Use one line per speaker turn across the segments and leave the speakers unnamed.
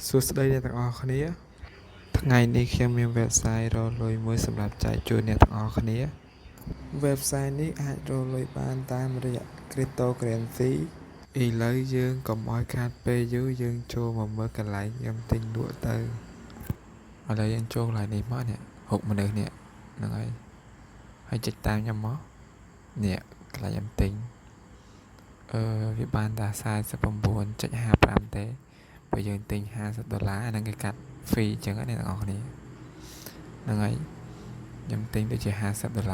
សួស្តីអ្នកទាំងអស់គ្នាថ្ងៃនេះខ្ញុំមាន website រកលុយមួយសម្រាប់ចែកជូនអ្នកទាំងអស់គ្នា website នេះអាចរកលុយបានតាមរយៈ cryptocurrency ឥឡូវយើងកុំឲ្យខាតពេលយូរយើងចូលមកមើលកន្លែងខ្ញុំទិញលក់ទៅឥឡូវយើងចូលកន្លែងនេះមកនេះ6មនុស្សនេះហ្នឹងហើយចុចតាមខ្ញុំមកនេះកន្លែងខ្ញុំទិញវាបានតែ 49.55 ទេបើយើងទិញ$50ហ្នឹងគេកាត់ fee អញ្ចឹងណាអ្នកទាំងអស់គ្នាហ្នឹងហើយខ្ញុំទិញដូចជា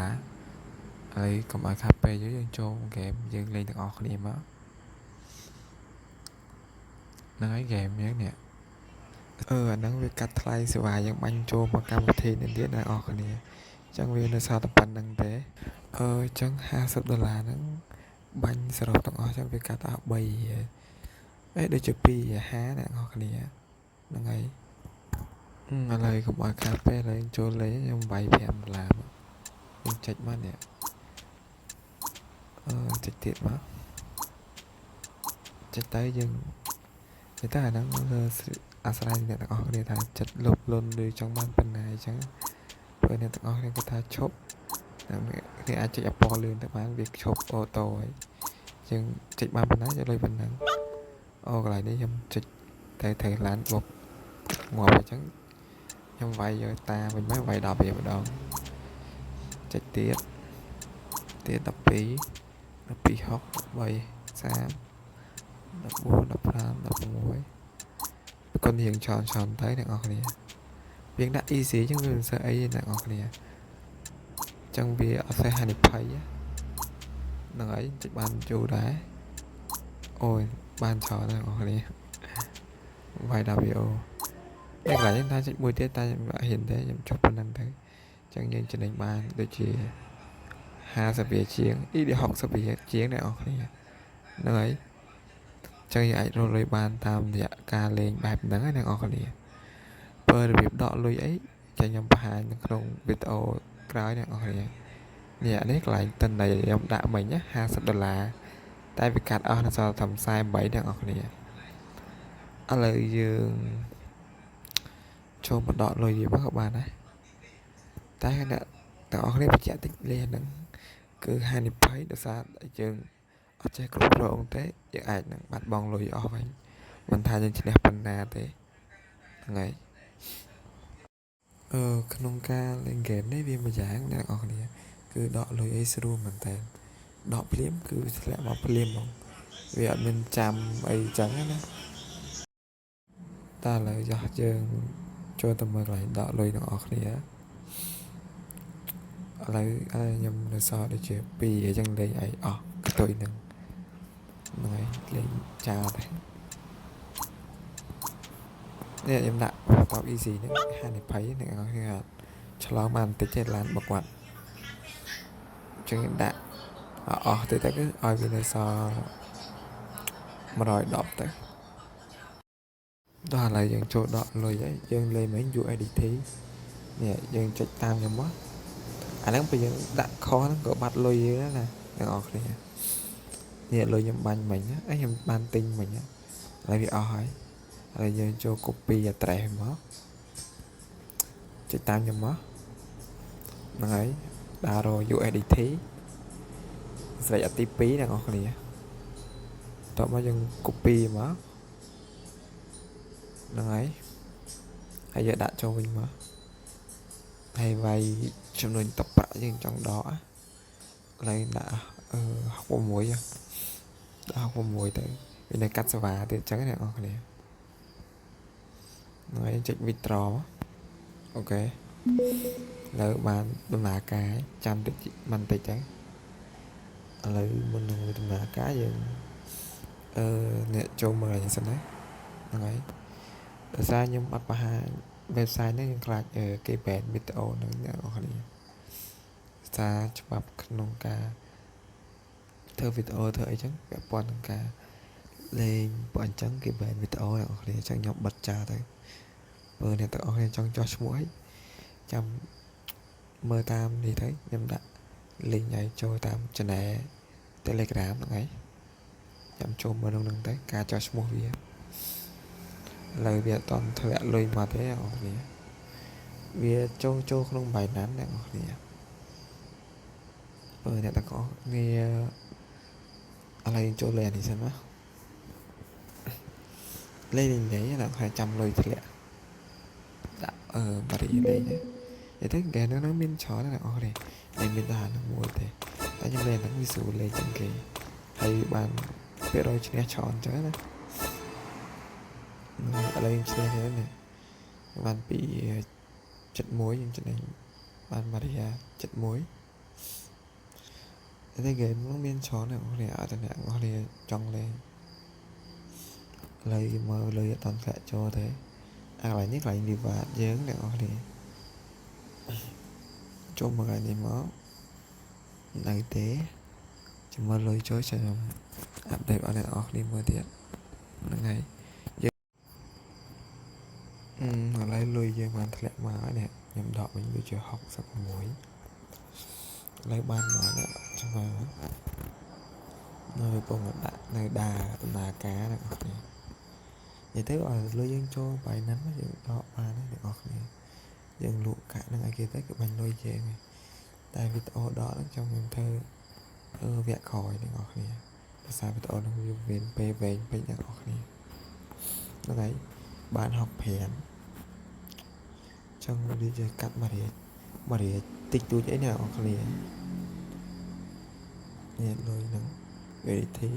$50ហើយកុំឲ្យខាត់ពេលយូរយើងចូលហ្គេមយើងលេងទាំងអស់គ្នាមកហ្នឹងហើយហ្គេមយើងនេះអាហ្នឹងវាកាត់ថ្លៃសេវាយើងបាញ់ចូលមកកម្មវិធីនេះទៀតអ្នកទាំងអស់គ្នាអញ្ចឹងវានៅសល់តែប៉ុណ្្នឹងទេអញ្ចឹង$50ហ្នឹងបាញ់សរុបទាំងអស់អញ្ចឹងវាកាត់អស់3ដូចជា2.50អ្នកទាំងអស់គ្នាហ្នឹងហើយឥឡូវកុំឲ្យខាតពេលឥឡូវចូលលេងខ្ញុំវាយ$5ខ្ញុំចុចមកនេះចុចទៀតមកចុចទៅយើងនិយាយទៅអាហ្នឹងអាស្រ័យអ្នកទាំងអស់គ្នាថាចិត្តលុបលុនឬចង់បានប៉ុណ្ណាអញ្ចឹងព្រោះអ្នកទាំងអស់គ្នាគាត់ថាឈប់គេអាចចុចអពណ៌លឿនទៅបានវាឈប់អូតូហើយយើងចុចបានប៉ុណ្ណាយកលុយប៉ុណ្ណឹងកន្លែងនេះខ្ញុំចុចតែត្រូវឡានបបងាប់អញ្ចឹងខ្ញុំវាយយកតាវិញមកវាយ10វាម្ដងចុចទៀត12 12 6 13 30 14 15 16គាត់រៀងច្រើនទៅអ្នកនរគ្នាវាដាក់ easy អញ្ចឹងវាមិនសូវអីទេអ្នកនរគ្នាអញ្ចឹងវាអត់សូវហានិភ័យហ្នឹងហើយចុចបានយូរដែរអូយបានច្រើនអ្នកនរគ្នាវាយ WO តែកន្លែងថាចុចមួយទៀតតែខ្ញុំអត់ហ៊ានទេខ្ញុំចុចប៉ុណ្្នឹងទៅអញ្ចឹងយើងចំណេញបានដូចជា50វាជាង60វាជាងអ្នកនរគ្នាហ្នឹងហើយចឹងយើងអាចរកលុយបានតាមរយៈការលេងបែបហ្នឹងណាអ្នកនរគ្នាបើរបៀបដកលុយអីចាខ្ញុំបង្ហាញនៅក្នុងវីដេអូក្រោយអ្នកនរគ្នានេះកន្លែងតិនដែលខ្ញុំដាក់មិញណា$50តែវាកាត់អស់នៅសល់ត្រឹម48អ្នកនរគ្នាឥឡូវយើងចូលមកដកលុយវាមកក៏បានដែរតែអ្នកទាំងអស់គ្នាបញ្ជាក់តិចលេងហ្នឹងគឺហានិភ័យដោយសារយើងអត់ចេះគ្រប់គ្រងទេយើងអាចនឹងបាត់បង់លុយអស់វិញមិនថាយើងឈ្នះប៉ុណ្ណាទេហ្នឹងហើយក្នុងការលេងហ្គេមនេះវាមួយយ៉ាងអ្នកនរគ្នាគឺដកលុយអីស្រួលមែនតើដកភ្លាមគឺធ្លាក់មកភ្លាមហ្មងវាអត់មានចាំអីចឹងណាតែឥឡូវយើងចូលទៅមើលកន្លែងដកលុយទាំងអស់គ្នាឥឡូវខ្ញុំនៅសល់ដូចជា2អញ្ចឹងលេងអីអស់កតុយហ្នឹងហើយលេងចោលតែនេះខ្ញុំដាក់តប easy ហ្នឹងហានិភ័យអ្នកនរគ្នាឆ្លងបានបន្តិចទេឡានមកគាត់អញ្ចឹងដាក់អស់ទៅគឺឲ្យវានៅសល់110ទៅដល់ឥឡូវយើងចូលដកលុយហើយយើងលេងមិញ USDT នេះយើងចុចតាមខ្ញុំមកអាហ្នឹងពេលយើងដាក់ខហ្នឹងក៏បាត់លុយយើងណាអ្នកនរគ្នានេះលុយខ្ញុំបាញ់មិញខ្ញុំបានទិញមិញហើយវាអស់ហើយហើយយើងចូល copy address មកចុចតាមខ្ញុំមកហ្នឹងហើយដាក់រ USDT ស្រេចអត់ទី2អ្នកនរគ្នាតោះមកយើង copy មកហ្នឹងហើយយើងដាក់ចូលវិញមកហើយវាយចំនួនតប្រាក់យើងចង់ដកកន្លែងដាក់66ដាក់66ទៅវានៅកាត់សេវាទៀតអញ្ចឹងអ្នកនរគ្នាហើយចុច withdraw អូខេលើបានដំណើរការចាំតិចបន្តិចទៅឥឡូវមុននឹងដំណើរការយើងអ្នកចូលមើលអញ្ចឹងសិនណាហ្នឹងហើយដោយសារខ្ញុំអត់បង្ហាញ website នេះខ្ញុំខ្លាចគេ ban វីដេអូហ្នឹងអ្នកនរគ្នាសារច្បាប់ក្នុងការធ្វើវីដេអូធ្វើអីចឹងពាក់ព័ន្ធនឹងការលេងបើអញ្ចឹងគេ ban វីដេអូអ្នកនរគ្នាអញ្ចឹងខ្ញុំបិទចោលទៅបើអ្នកទាំងអស់គ្នាចង់ចោះឈ្មោះអីចាំមើលតាមនេះទៅខ្ញុំដាក់ link ឲ្យចូលតាម channel Telegram ហ្នឹងហើយចាំចូលមើលក្នុងហ្នឹងទៅការចោះឈ្មោះវា lời việc toàn thẻ lùi mà thế nào thì việc châu không bài nán này thì này ta có ngheอะไรchâu lè thì sao đó lên đấy là 200 lùi thì lẹ đã bà đi đây nhé để thấy kẻ nó miên chó là này này miên ta nó mua thế tại nhưng lên nó bị sủ lên trên cái hay bàn biết rồi chỉ tròn chứ đó ở đây trên thế này bàn bị chất muối trên này bàn Maria chất muối thế cái nó miên chó này có thể ở trên này có thể trong lên lấy mà lấy toàn phải cho thế lại nhất lại đi và dán này có thể cho một cái này máu này tế chỉ mà lời chối cho áp đẹp ở đây đi mưa tiệt là ngày ở đây lùi về bàn thật mà nè nhầm đỏ mình bị chưa học sắp muối lấy ban nó nè cho mà nơi bông nơi đà cá này vậy thế gọi là lôi dân cho bài nắng nó dựng đỏ ba nó được ngọt này dân lụa cả nó ai kia tới cái bánh lôi về này tại vì ô đó nó trong mình thơ vẹn khỏi để ngọt này sao vì ô nó về về nhà ngọt này nó đấy bạn học hẹn trong đi chơi cắt mà để tích túi dễ nào ngọt này nè lôi nắng về thế